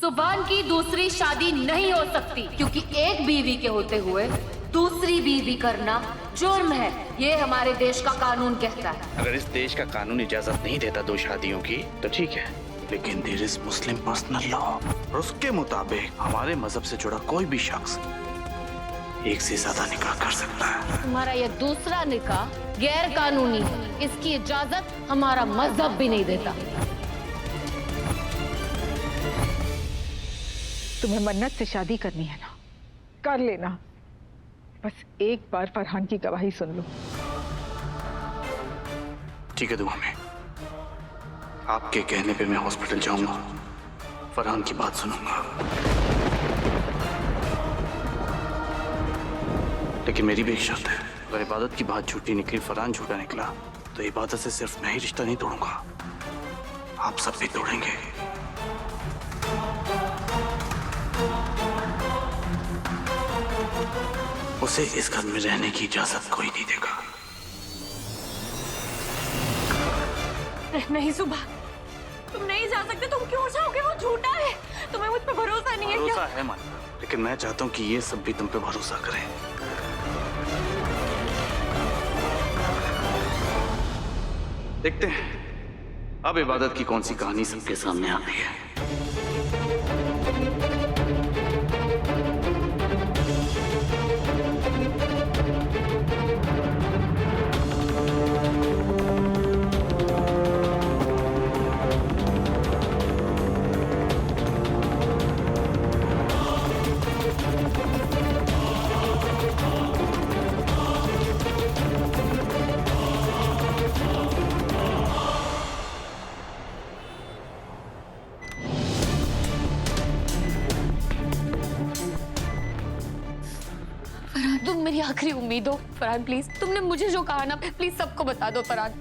सुभान की दूसरी शादी नहीं हो सकती, क्योंकि एक बीवी के होते हुए दूसरी बीवी करना जुर्म है। ये हमारे देश का कानून कहता है। अगर इस देश का कानून इजाजत नहीं देता दो शादियों की तो ठीक है, लेकिन there is Muslim personal law और उसके मुताबिक हमारे मजहब से जुड़ा कोई भी शख्स एक से ज्यादा निकाह कर सकता है। तुम्हारा ये दूसरा निकाह गैर कानूनी है, इसकी इजाजत हमारा मजहब भी नहीं देता। तुम्हें मन्नत से शादी करनी है ना, कर लेना। बस एक बार फरहान की गवाही सुन लो। ठीक है दुआ में, आपके कहने पे मैं हॉस्पिटल जाऊंगा, फरहान की बात सुनूंगा, लेकिन मेरी भी एक शर्त है। अगर इबादत की बात झूठी निकली, फरहान झूठा निकला, तो इबादत से सिर्फ मैं ही रिश्ता नहीं तोड़ूंगा, आप सब भी तोड़ेंगे। उसे इस घर में रहने की इजाजत कोई नहीं देगा। नहीं सुबह, तुम नहीं जा सकते। तुम क्यों जाओगे? वो झूठा है। तुम्हें मुझ पे भरोसा नहीं है क्या? भरोसा है माना, लेकिन मैं चाहता हूँ कि ये सब भी तुम पे भरोसा करें। देखते हैं अब इबादत की कौन सी कहानी सबके सामने आती है। तुम मेरी आखिरी उम्मीद हो फरहान। प्लीज, तुमने मुझे जो कहा ना, प्लीज सबको बता दो फरहान।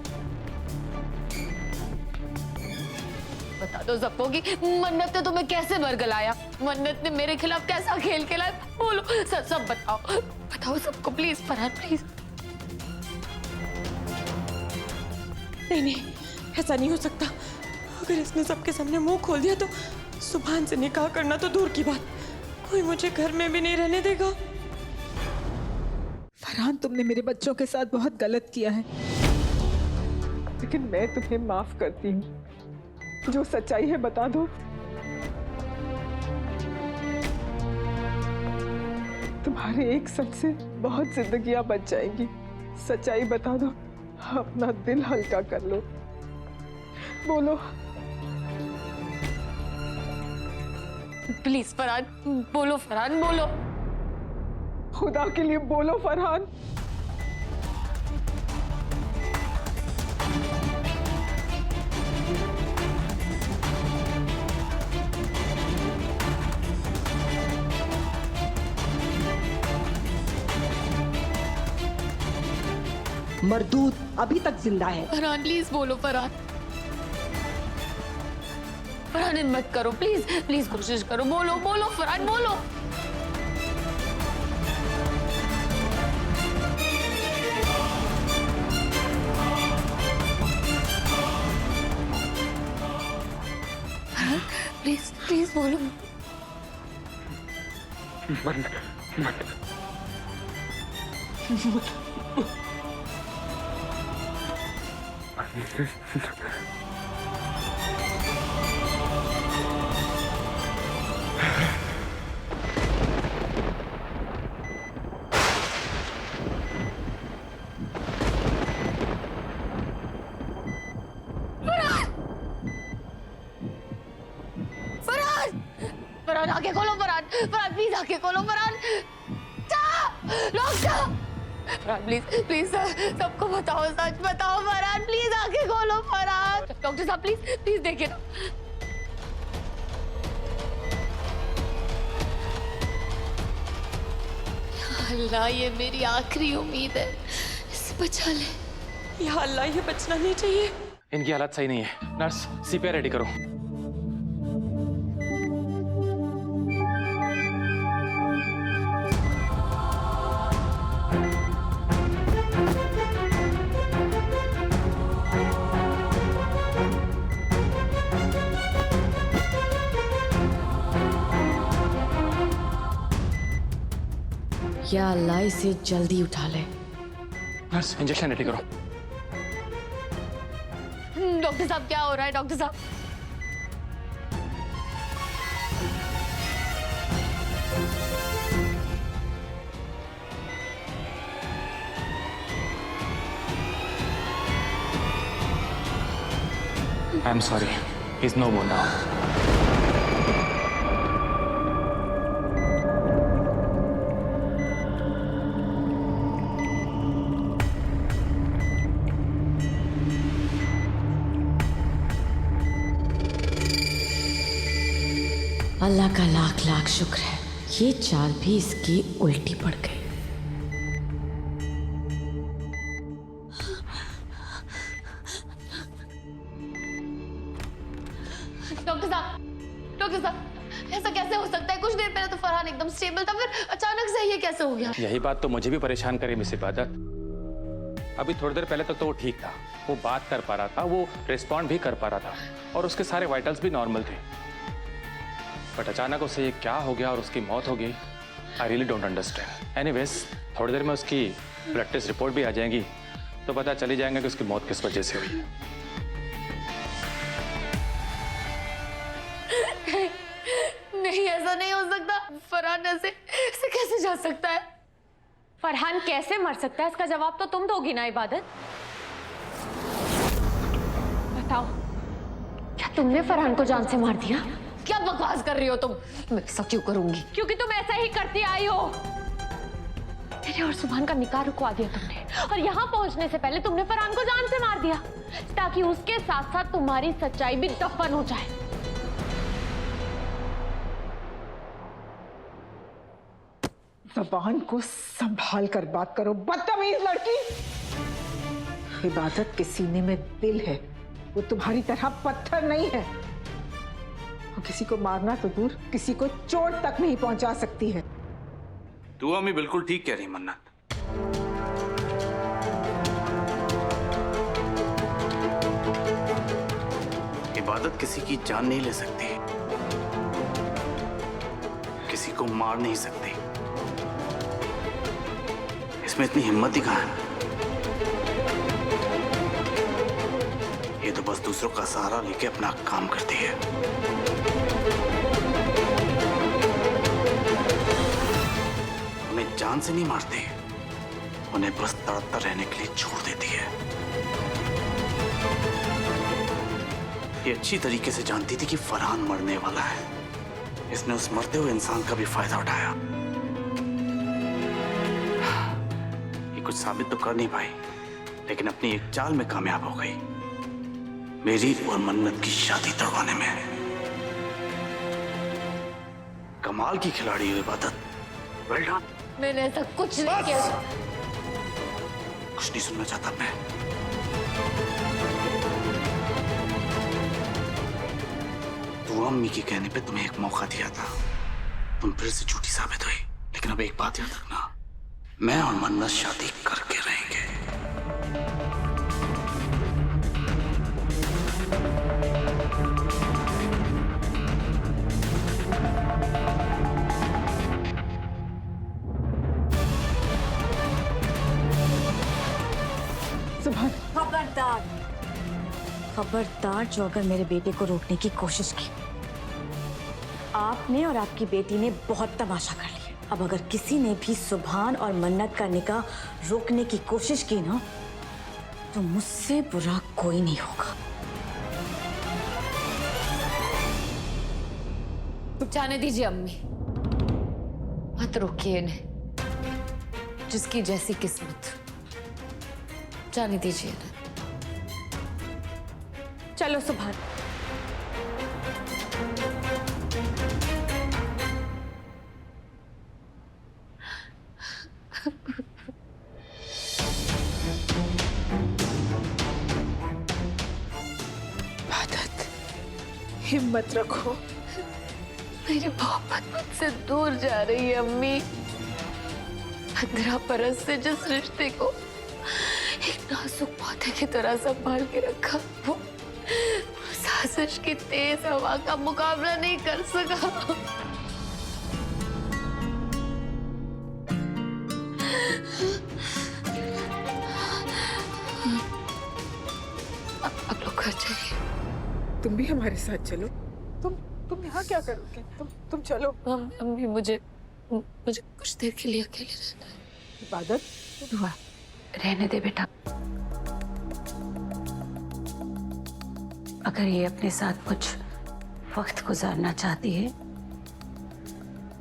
बता दो सबको कि मन्नत ने तुम्हें कैसे बरगलाया, मन्नत ने मेरे खिलाफ कैसा खेल खेला। बोलो, सब बताओ, बताओ सबको प्लीज फरहान, प्लीज। नहीं, ऐसा नहीं हो सकता। अगर इसने सबके सामने मुंह खोल दिया तो सुभान से निकाह करना तो दूर की बात, कोई मुझे घर में भी नहीं रहने देगा। फरहान, तुमने मेरे बच्चों के साथ बहुत गलत किया है, लेकिन मैं तुम्हें माफ करती हूँ। जो सच्चाई है बता दो। तुम्हारे एक सच से बहुत जिंदगियां बच जाएंगी। सच्चाई बता दो, अपना दिल हल्का कर लो। बोलो। प्लीज फरहान, बोलो फरहान, बोलो। खुदा के लिए बोलो फरहान। मरदूद अभी तक जिंदा है। फरहान प्लीज बोलो फरहान। फरहान हिम्मत करो, प्लीज प्लीज कोशिश करो, बोलो बोलो फरहान, बोलो। प्लीज प्लीज बोलो। फरहान आंखें खोलो फरहान, फरहान प्लीज आंखें खोलो फरहान। फरहान प्लीज प्लीज सबको बताओ, सच बताओ फरहान, प्लीज आंखें खोलो फरहान। डॉक्टर साहब प्लीज प्लीज देखिए ना। अल्लाह, ये मेरी आखिरी उम्मीद है, इसे बचा ले। या अल्लाह, ये बचना नहीं चाहिए। इनकी हालत सही नहीं है। नर्स, सीपीआर रेडी करो। या अल्लाह इसे जल्दी उठा ले। नर्स इंजेक्शन रेडी करो। डॉक्टर साहब क्या हो रहा है डॉक्टर साहब? I am sorry, is no more now. Allah का लाख लाख शुक्र है, ये चाल भी इसकी उल्टी पड़ गई। डॉक्टर साहब, ऐसा कैसे हो सकता है? कुछ देर पहले तो फरहान एकदम स्टेबल था, फिर अचानक से ये कैसे हो गया? यही बात तो मुझे भी परेशान करे मिस इबादत। अभी थोड़ी देर पहले तक तो वो ठीक था, वो बात कर पा रहा था, वो रिस्पॉन्ड भी कर पा रहा था और उसके सारे वाइटल्स भी नॉर्मल थे। बट अचानक उसे ये क्या हो गया और उसकी मौत हो गई, I really don't understand. Anyways, थोड़ी देर में उसकी ब्लड टेस्ट रिपोर्ट भी आ जाएंगी तो पता चली जाएगा कि उसकी मौत किस वजह से हुई। नहीं, ऐसा नहीं हो सकता। फरहान ऐसे कैसे जा सकता है? फरहान कैसे मर सकता है, इसका जवाब तो तुम दोगी ना इबादत। बताओ, क्या तुमने फरहान को जान से मार दिया? क्या बकवास कर रही हो तुम? मैं ऐसा क्यों करूंगी? क्योंकि तुम ऐसा ही करती आई हो। मेरे और सुभान का निकाह रुकवा दिया तुमने, और यहाँ पहुंचने से पहले तुमने फरहान को जान से मार दिया ताकि उसके साथ साथ तुम्हारी सच्चाई भी दफन हो जाए। ज़बान को संभाल कर बात करो, बदतमीज लड़की। इबादत के सीने में दिल है, वो तुम्हारी तरह पत्थर नहीं है। वो किसी को मारना तो दूर, किसी को चोट तक नहीं पहुंचा सकती है। तू अम्मी बिल्कुल ठीक कह रही मन्नत। इबादत किसी की जान नहीं ले सकती, किसी को मार नहीं सकती। इसमें इतनी हिम्मत ही कहाँ है? ये तो बस दूसरों का सहारा लेके अपना काम करती है। उन्हें जान से नहीं मारती, उन्हें बस तड़पता रहने के लिए छोड़ देती है। ये अच्छी तरीके से जानती थी कि फरहान मरने वाला है, इसने उस मरते हुए इंसान का भी फायदा उठाया। ये कुछ साबित तो कर नहीं पाई, लेकिन अपनी एक चाल में कामयाब हो गई, मेरी और मन्नत की शादी तोड़वाने में। कमाल की खिलाड़ी हुई इबादत, वेल डन। मैंने ऐसा कुछ नहीं किया। कुछ नहीं सुनना चाहता मैं। तू अम्मी के कहने पे तुम्हें एक मौका दिया था, तुम फिर से झूठी साबित हुई। लेकिन अब एक बात याद रखना, मैं और मन्नत शादी करके रहेंगे। सुभान, खबरदार, खबरदार जो अगर मेरे बेटे को रोकने की कोशिश की। आपने और आपकी बेटी ने बहुत तमाशा कर लिया। अब अगर किसी ने भी सुभान और मन्नत का निकाह रोकने की कोशिश की ना, तो मुझसे बुरा कोई नहीं होगा। जाने दीजिए अम्मी, मत रोकिए इन्हें। जिसकी जैसी किस्मत, जाने दीजिए इन्हें। चलो सुभान। इबादत, हिम्मत रखो। मेरी मोहब्बत मुझसे दूर जा रही है अम्मी। 15 बरस से जिस रिश्ते को एक नाजुक पौधे की तरह संभाल के रखा, वो साजिश की तेज हवा का मुकाबला नहीं कर सका। भी हमारे साथ चलो। तुम यहाँ क्या करोगे? तुम चलो। अम्मी मुझे कुछ देर के लिए अकेले रहना है। इबादत, दुआ रहने दे बेटा। अगर ये अपने साथ कुछ वक्त गुजारना चाहती है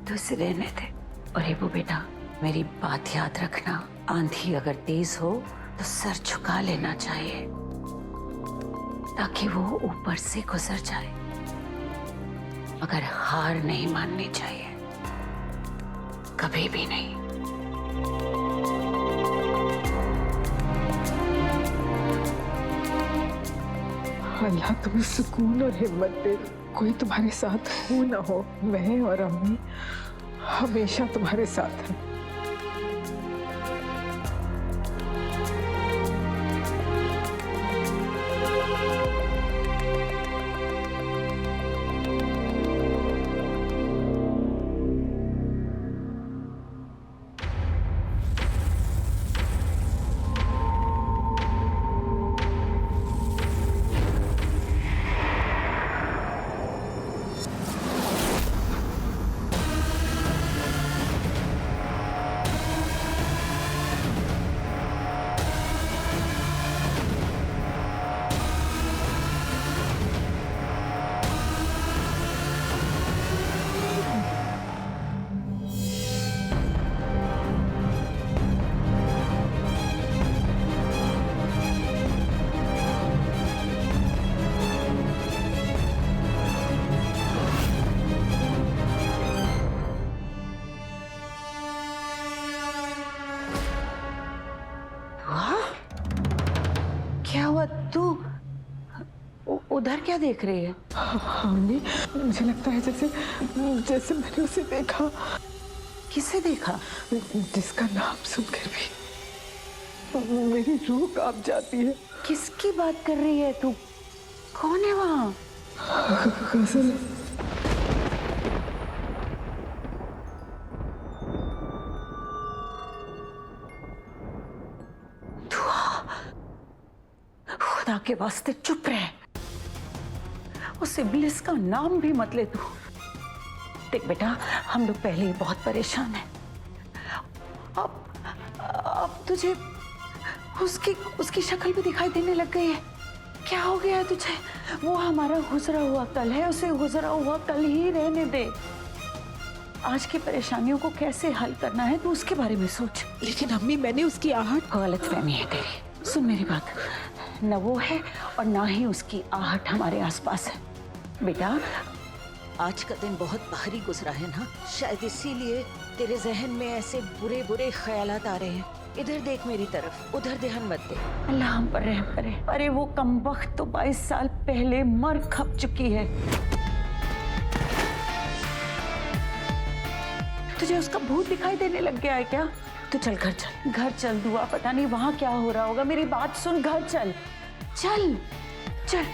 तो इसे रहने दे। और हेबू बेटा, मेरी बात याद रखना, आंधी अगर तेज हो तो सर झुका लेना चाहिए ताकि वो ऊपर से गुजर जाए, मगर हार नहीं माननी चाहिए, कभी भी नहीं। अल्लाह तुम्हें सुकून और हिम्मत दे। कोई तुम्हारे साथ हो ना हो, मैं और अम्मी हमेशा तुम्हारे साथ हैं। क्या हुआ? तू उधर क्या देख रही है? अम्मी, मुझे लगता है जैसे मैंने उसे देखा। किसे देखा? जिसका नाम सुनकर भी मेरी रूह कांप जाती है। किसकी बात कर रही है तू? कौन है वहाँ? गजल। खुदा के वास्ते चुप रह, उस इब्लिस का नाम भी मत ले तू। देख बेटा, हम लोग पहले ही बहुत परेशान हैं। अब तुझे उसकी शक्ल भी दिखाई देने लग गई है। क्या हो गया है तुझे? वो हमारा गुजरा हुआ कल है, उसे गुजरा हुआ कल ही रहने दे। आज की परेशानियों को कैसे हल करना है तू उसके बारे में सोच। लेकिन अम्मी, मैंने उसकी आहट। गलतफहमी है तेरी। सुन मेरी बात, न वो है और ना ही उसकी आहट हमारे आसपास है। बेटा, आज का दिन बहुत भारी गुजरा है ना, शायद इसीलिए तेरे जहन में ऐसे बुरे बुरे ख्यालात आ रहे हैं। इधर देख मेरी तरफ, उधर ध्यान मत दे। अल्लाह हम पर रहम करे। अरे वो कमबख्त तो 22 साल पहले मर खप चुकी है। तुझे उसका भूत दिखाई देने लग गया है क्या? तो चल घर चल, घर चल। दुआ पता नहीं वहां क्या हो रहा होगा। मेरी बात सुन, घर चल, चल चल।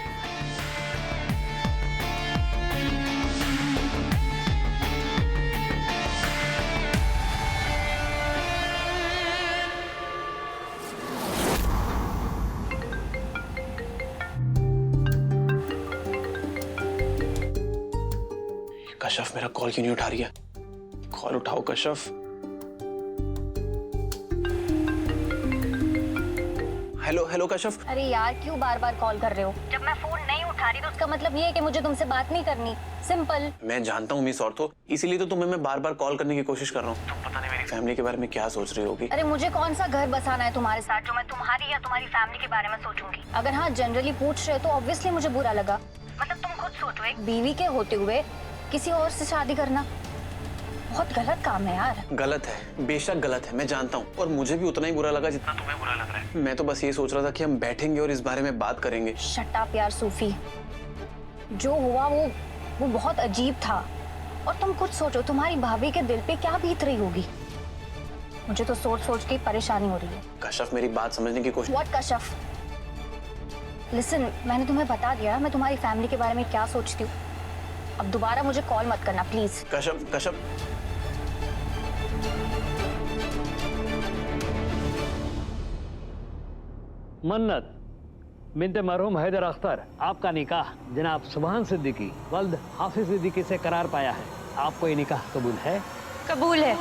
कशफ मेरा कॉल क्यों नहीं उठा रही है? कॉल उठाओ कशफ। Hello hello Kashaf. अरे यार, क्यों बार बार कॉल कर रहे हो? जब मैं फोन नहीं उठा रही तो उसका मतलब ये है कि मुझे तुमसे बात नहीं करनी। सिंपल। मैं जानता हूँ मिस ऑर्थो, इसीलिए तो तुम्हें मैं बार बार कॉल करने की कोशिश कर रहा हूँ। तुम पता नहीं मेरी फैमिली के बारे में क्या सोच रही होगी। अरे मुझे कौन सा घर बसाना है तुम्हारे साथ जो मैं तुम्हारी या तुम्हारी फैमिली के बारे में सोचूंगी? अगर हाँ जनरली पूछ रहे हो तो ऑब्वियसली मुझे बुरा लगा। मतलब तुम खुद सोचो, एक बीवी के होते हुए किसी और से शादी करना बहुत गलत काम है यार। गलत है, बेशक गलत है, मैं जानता हूँ, और मुझे भी उतना ही बुरा लगा जितना तुम्हें बुरा लग रहा है। मैं तो बस ये सोच रहा था कि हम बैठेंगे और इस बारे में बात करेंगे। शट अप यार सूफी, जो हुआ वो बहुत अजीब था। और तुम खुद सोचो, तुम्हारी भाभी के दिल पे क्या बीत रही होगी। मुझे तो सोच सोच के परेशानी हो रही है। कशफ मेरी बात समझने की कोशिश। व्हाट कशफ? लिसन, मैंने तुम्हें बता दिया मैं तुम्हारी फैमिली के बारे में क्या सोचती हूँ। अब दोबारा मुझे कॉल मत करना प्लीज। कशफ कशफ मन्नत, बिन्ते मरहूम हैदर अख्तर, आपका निकाह जनाब सुभान सिद्दीकी वल्द हाफिज सिद्दीकी से करार पाया है। आपको ये निकाह कबूल है? कबूल है।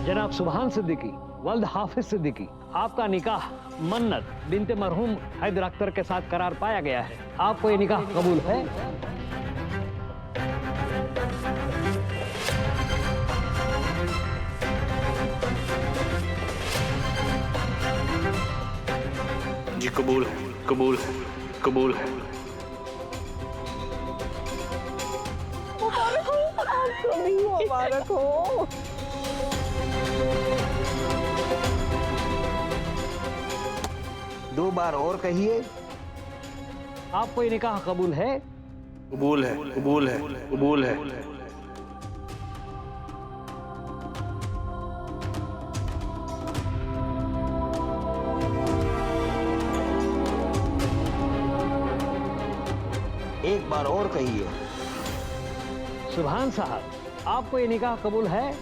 जनाब सुभान सिद्दीकी वल्द हाफिज सिद्दीकी, आपका निकाह मन्नत बिन्ते मरहूम हैदर अख्तर के साथ करार पाया गया है। आपको ये निकाह कबूल है? जी कबूल है, कबूल है, कबूल है। मुबारक हो। दो बार और कहिए। आपको ये निकाह कबूल है? कबूल है, कबूल है, कबूल है। एक बार और कहिए। सुभान साहब, आपको ये निकाह कबूल है?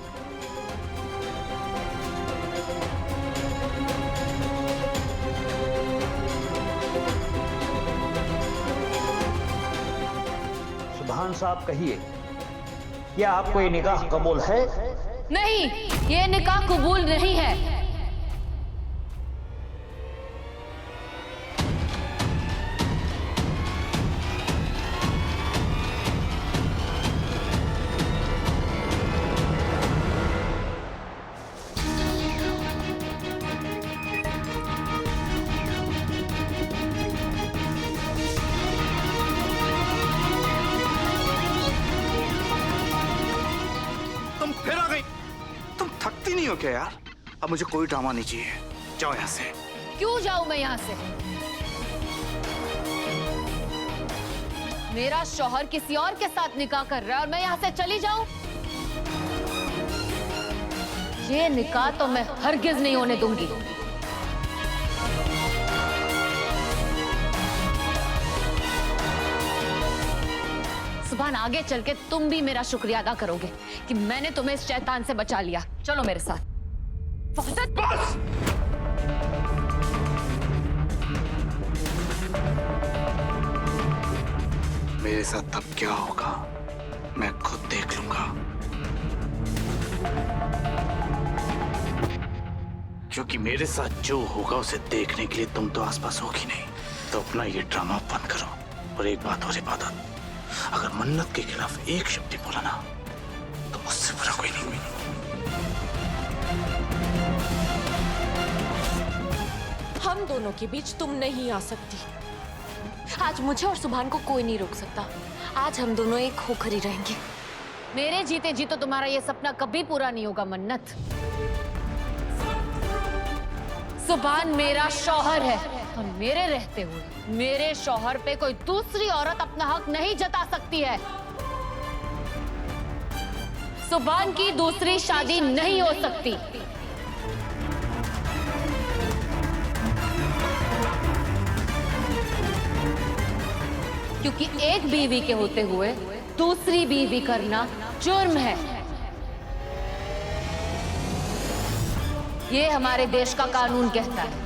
सुभान साहब कहिए, क्या आपको ये निकाह कबूल है? नहीं, ये निकाह कबूल नहीं है। तुम फिर आ गई। तुम थकती नहीं हो क्या यार? अब मुझे कोई ड्रामा नहीं चाहिए। जाओ यहाँ से। क्यों जाऊं मैं यहाँ से? मेरा शौहर किसी और के साथ निकाह कर रहा है और मैं यहाँ से चली जाऊं? ये निकाह तो मैं हरगिज नहीं होने दूंगी। सुभान, आगे चल के तुम भी मेरा शुक्रिया अदा करोगे कि मैंने तुम्हें इस शैतान से बचा लिया। चलो मेरे साथ। बस! मेरे साथ तब क्या होगा मैं खुद देख लूंगा, क्योंकि मेरे साथ जो होगा उसे देखने के लिए तुम तो आसपास होगी नहीं। तो अपना ये ड्रामा बंद करो। और एक बात और इबादत, अगर मन्नत के खिलाफ एक शब्द बोला ना तो मुझसे बुरा कोई नहीं। हम दोनों के बीच तुम नहीं आ सकती। आज मुझे और सुभान को कोई नहीं रोक सकता। आज हम दोनों एक होकर ही रहेंगे। मेरे जीते जी तो तुम्हारा ये सपना कभी पूरा नहीं होगा मन्नत। सुभान मेरा शौहर है और मेरे रहते हुए मेरे शौहर पे कोई दूसरी औरत अपना हक नहीं जता सकती है। सुभान की दूसरी शादी नहीं हो सकती। क्योंकि एक बीवी के होते हुए दूसरी बीवी करना जुर्म है। ये हमारे देश का कानून कहता है।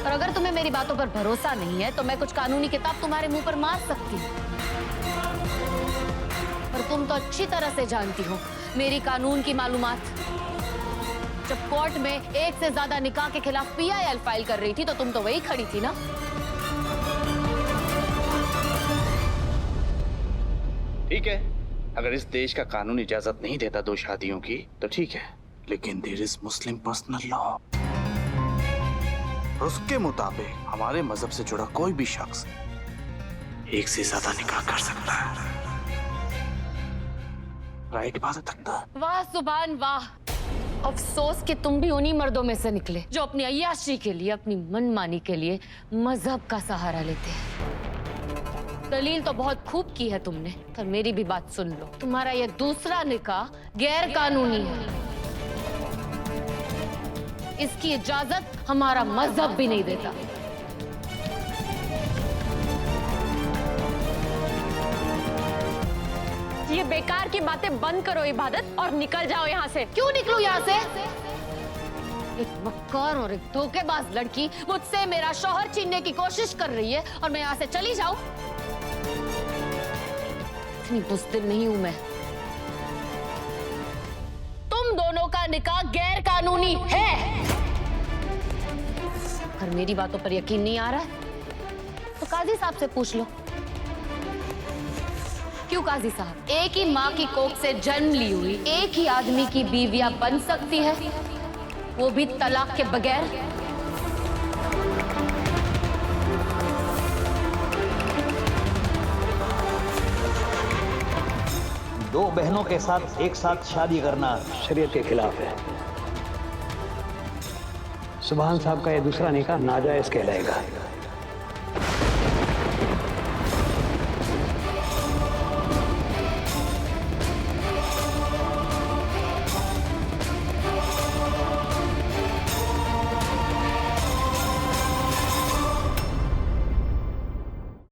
और अगर तुम्हें मेरी बातों पर भरोसा नहीं है तो मैं कुछ कानूनी किताब तुम्हारे मुंह पर मार सकती हूँ। पर तुम तो अच्छी तरह से जानती हो मेरी कानून की मालूमात। जब कोर्ट में एक से ज्यादा निकाह के खिलाफ PIL फाइल कर रही थी तो तुम तो वही खड़ी थी ना। ठीक है, अगर इस देश का कानून इजाजत नहीं देता दो शादियों की तो ठीक है, लेकिन there is Muslim personal law. उसके मुताबिक हमारे मजहब से जुड़ा कोई भी शख्स एक से ज्यादा निकाह कर सकता है। राइट बात है। वाह सुभान वाह। अफसोस कि तुम भी उन्हीं मर्दों में से निकले जो अपनी अय्याशी के लिए, अपनी मनमानी के लिए मजहब का सहारा लेते हैं। दलील तो बहुत खूब की है तुमने, पर मेरी भी बात सुन लो। तुम्हारा ये दूसरा निकाह गैर कानूनी है। इसकी इजाजत हमारा मजहब भी नहीं देता। ये बेकार की बातें बंद करो इबादत और निकल जाओ यहाँ से। क्यों निकलूं यहाँ से? एक मक्कार और एक धोखेबाज लड़की मुझसे मेरा शौहर छीनने की कोशिश कर रही है और मैं यहाँ से चली जाऊं? इतनी बुज़दिल नहीं हूं मैं। तुम दोनों का निकाह गैर कानूनी है। अगर मेरी बातों पर यकीन नहीं आ रहा है तो काजी साहब से पूछ लो। क्यों काजी साहब, एक ही माँ की कोख से जन्म ली हुई एक ही आदमी की बीवियां बन सकती है, वो भी तलाक के बगैर? दो बहनों के साथ एक साथ शादी करना शरीयत के खिलाफ है। सुभान साहब का ये दूसरा निकाह नाजायज कहलाएगा।